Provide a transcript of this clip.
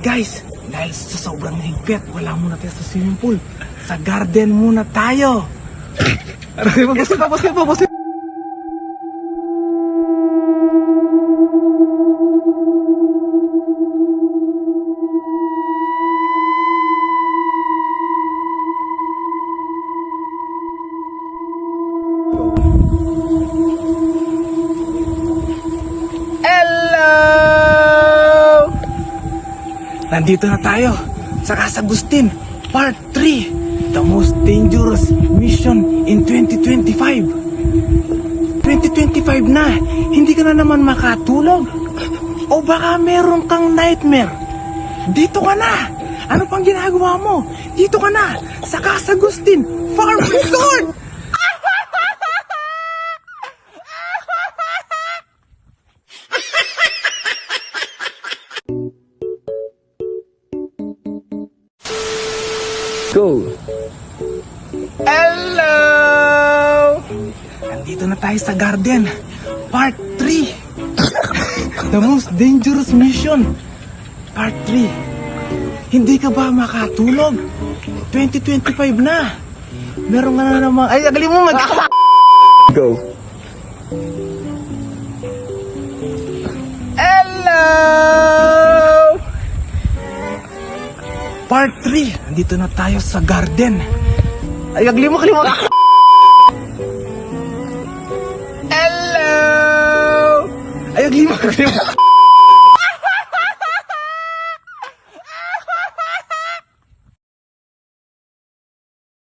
guys, dahil sa sobrang higpit, wala muna tayo sa swimming pool. Sa garden muna tayo. Tapos. Hello! Nandito na tayo sa Casa Agustin, Part 3. The most dangerous mission in 2025. 2025 na, hindi ka na naman makatulog? O baka meron kang nightmare? Dito ka na! Ano pang ginagawa mo? Dito ka na sa Casa Agustin Farm Resort! Go! Hello! Nandito na tayo sa garden. Part 3. The most dangerous mission. Part 3. Hindi ka ba makatulog? 2025 na. Meron ka na namang... Ay, agali mo mag... Go! Hello! Part 3. Nandito na tayo sa garden. Ay, agli mo. Hello! Ay, agli mo.